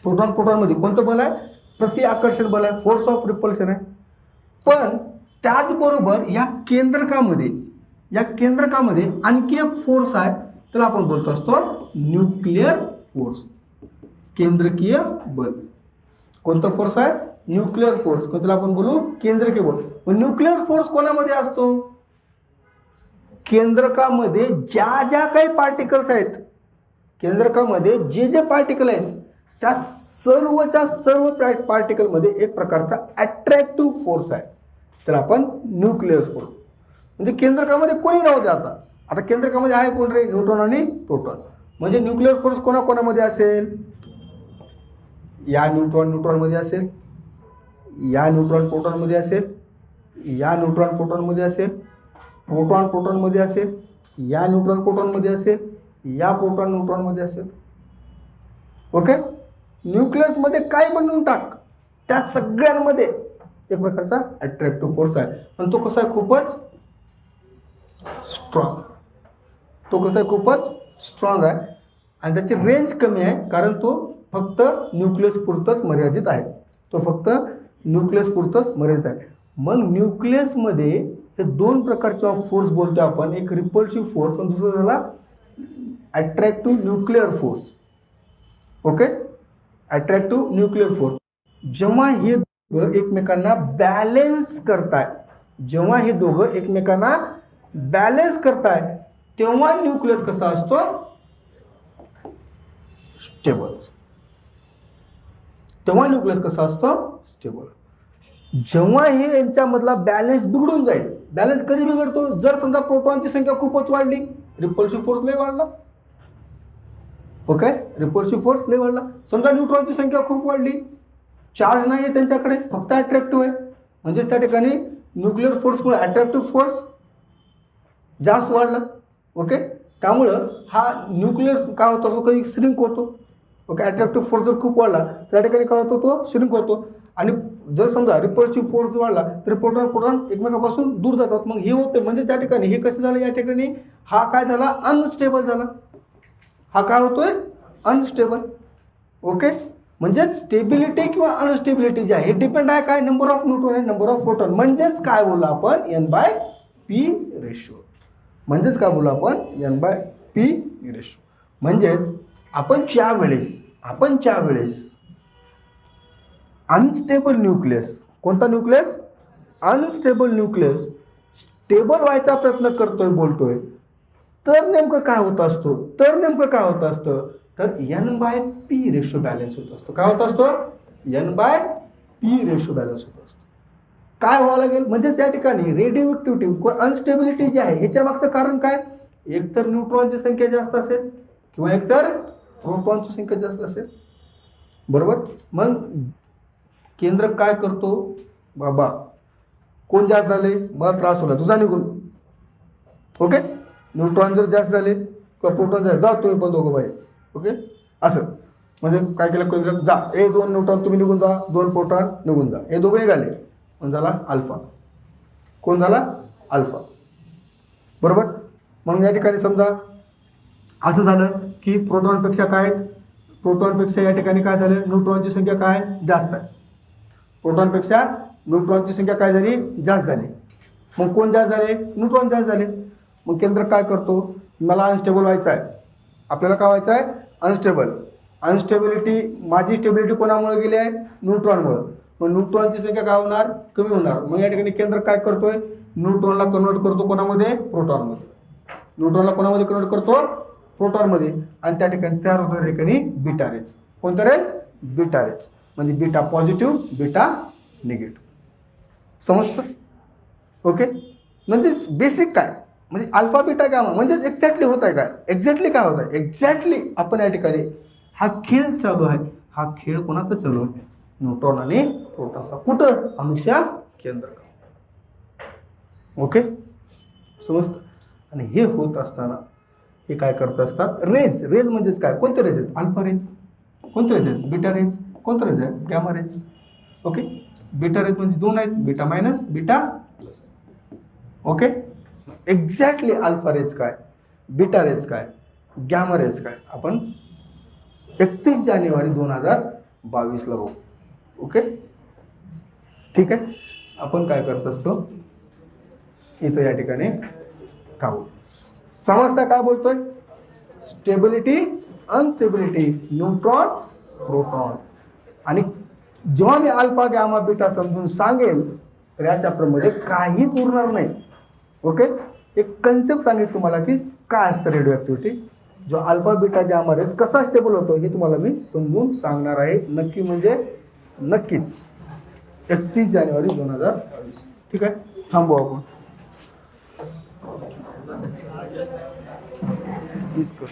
प्रोटॉनमध्ये कोणतं बल आहे, प्रतिआकर्षण बल आहे, फोर्स ऑफ रिपल्शन आहे. पण त्याचबरोबर या केंद्रकामध्ये आणखी एक फोर्स आहे, त्याला आपण बोलतो असतो न्यूक्लिअर फोर्स, केंद्रकीय बल. कोणता फोर्स आहे, न्यूक्लिअर फोर्स, कोणत्याला आपण बोलू, केंद्रकीय बल. मग न्यूक्लिअर फोर्स कोणामध्ये असतो, केंद्रकामध्ये ज्या काही पार्टिकल्स आहेत, केंद्रकामध्ये जे पार्टिकल आहेत त्या सर्वच्या सर्व पार्टिकलमध्ये एक प्रकारचा अट्रॅक्टिव्ह फोर्स आहे, तर आपण न्यूक्लियस बोलू. म्हणजे केंद्रकामध्ये कोणी राहू द्या, आता केंद्रकामध्ये आहे कोण रे, न्यूट्रॉन आणि प्रोटॉन. म्हणजे न्यूक्लिअर फोर्स कोणाकोणामध्ये असेल, या न्यूट्रॉनमध्ये असेल, या न्यूट्रॉन प्रोटॉनमध्ये असेल, या न्यूट्रॉन प्रोटॉनमध्ये असेल, प्रोटॉनमध्ये असेल, या न्यूट्रॉन प्रोटॉनमध्ये असेल, या प्रोटॉन न्यूट्रॉनमध्ये असेल. ओके. न्यूक्लियसमध्ये काय बनवून टाक, त्या सगळ्यांमध्ये एक प्रकारचा अट्रॅक्टिव्ह फोर्स आहे. पण तो कसा आहे, खूपच स्ट्रॉंग. आहे आणि त्याची रेंज कमी आहे, कारण तो फक्त न्यूक्लियस पुरतच मर्यादित आहे. मग न्यूक्लियसमध्ये हे 2 प्रकारचे फोर्स बोलतो आपण, एक रिपल्सिव्ह फोर्स आणि दुसरा झाला attractive nuclear force. Okay. Attractive nuclear force. जेव्हा हे दोघं एकमेकांना बॅलन्स करताय तेव्हा न्यूक्लियस कसा असतो, स्टेबल. जेव्हा हे यांच्यामधला बॅलन्स बिघडून जाईल, बॅलन्स कधी बिघडतो, जर समजा प्रोटॉनची संख्या खूपच वाढली, रिपल्सिव्ह फोर्स लय वाढला. ओके. रिपल्सिव्ह फोर्स लय वाढला. समजा न्यूट्रॉनची संख्या खूप वाढली, चार्ज नाही आहे त्यांच्याकडे, फक्त अट्रॅक्टिव्ह आहे, म्हणजेच त्या ठिकाणी न्यूक्लिअर फोर्समुळे अट्रॅक्टिव्ह फोर्स जास्त वाढला. ओके. त्यामुळं हा न्यूक्लिअर काय होतो, तो कधी श्रिंक होतो. ओके. अट्रॅक्टिव्ह फोर्स जर खूप वाढला त्या ठिकाणी काय होतो, तो श्रिंक होतो. आणि जर समजा रिपल्सिव्ह फोर्स वाढला तर प्रोटॉन एकमेकापासून दूर जातात, मग हे होते. म्हणजे त्या ठिकाणी हे कसं झालं, या ठिकाणी हा काय झाला, अनस्टेबल झाला. हा काय होतोय अनस्टेबल. ओके, म्हणजेच स्टेबिलिटी किंवा अनस्टेबिलिटी जे आहे हे डिपेंड आहे काय नंबर ऑफ न्यूट्रॉन आणि नंबर ऑफ प्रोटॉन. म्हणजेच काय बोलू आपण N/P रेशो. म्हणजेच काय बोलू आपण N/P रेशो. म्हणजेच आपण ज्या वेळेस अनस्टेबल न्यूक्लियस, कोणता न्यूक्लियस अनस्टेबल न्यूक्लियस स्टेबल व्हायचा प्रयत्न करतोय बोलतोय, तर नेमकं काय होत असतं तर N/P रेशो बॅलन्स होत असतो. काय होत असतो N/P रेशो बॅलन्स होत असतो. काय व्हावं लागेल म्हणजेच या ठिकाणी रेडिओ ऍक्टिव्हिटी अनस्टेबिलिटी जी आहे ह्याच्या मागचं कारण काय, एकतर न्यूट्रॉनची संख्या जास्त असेल किंवा एकतर प्रोटॉनची संख्या जास्त असेल. बरोबर, मग केंद्रक काय करतो, बाबा कोण जास्त झाले मला त्रास होला तुझा निघून. ओके, न्यूट्रॉन जर जास्त झाले किंवा प्रोटॉन जास्त, जा तुम्ही पण दोघं बाहेर. ओके, असं म्हणजे काय केलं केंद्रक, जा 2 न्यूट्रॉन तुम्ही निघून जा, 2 प्रोटॉन निघून जा, हे दोघं निघाले पण झाला अल्फा. कोण झाला अल्फा. बरोबर, मग या ठिकाणी समजा असं झालं की प्रोटॉनपेक्षा या ठिकाणी काय झालं, न्यूट्रॉनची संख्या काय जास्त आहे. प्रोटॉनपेक्षा न्यूट्रॉनची संख्या काय झाली जास्त झाली. मग कोण जास्त झाले न्यूट्रॉन जास्त झाले. मग केंद्र काय करतो, मला अनस्टेबल व्हायचं आहे, आपल्याला काय व्हायचं आहे अनस्टेबिलिटी. माझी स्टेबिलिटी कोणामुळे गेली आहे न्यूट्रॉनमुळे. मग न्यूट्रॉनची संख्या काय होणार कमी होणार. मग या ठिकाणी केंद्र काय करतोय न्यूट्रॉनला कन्वर्ट करतो कोणामध्ये प्रोटॉनमध्ये. न्यूट्रॉनला कोणामध्ये कन्वर्ट करतो प्रोटॉनमध्ये. आणि त्या ठिकाणी तयार होतो ठिकाणी बीटा रेज. कोणतं रेज बीटा रेज. म्हणजे बीटा पॉझिटिव्ह बीटा निगेटिव्ह. समजतं. ओके, म्हणजे बेसिक काय म्हणजे अल्फा बीटा गामा म्हणजेच एक्झॅक्टली होत आहे काय, एक्झॅक्टली काय होत आहे, एक्झॅक्टली आपण या ठिकाणी हा खेळ चालू आहे. हा खेळ कोणाचा चालू आहे न्यूट्रॉन आणि प्रोटॉनचा. कुठं अणूच्या केंद्रात. ओके, समजतं. आणि हे होत असताना हे काय करत असतात रेज म्हणजेच काय, कोणते रेज आहेत अल्फा रेज, कोणते रेज आहेत बीटा रेज, कोणतं रेज आहे gamma rays. Okay, beta rays म्हणजे 2 आहेत, beta minus beta plus. Okay, exactly alpha rays काय, बीटा रेज काय, गॅमा रेज काय आपण 31 जानेवारी 2022 ला बघू. ओके, ठीक आहे. आपण काय करत असतो इथं या ठिकाणी थांबू. समजता काय बोलतोय, स्टेबिलिटी अनस्टेबिलिटी न्यूट्रॉन प्रोटॉन. आणि जेव्हा मी अल्फा गॅमा बीटा समजून सांगेल तर या चॅप्टरमध्ये काहीच उरणार नाही. ओके, एक कन्सेप्ट सांगेल तुम्हाला की काय असतं रेडिओ ऍक्टिव्हिटी, जो अल्फा बीटा गॅमा रेज कसा स्टेबल होतो हे तुम्हाला मी समजून सांगणार आहे. नक्की म्हणजे नक्कीच 31 जानेवारी 2022. ठीक आहे, थांबू आपण. प्लीज कर.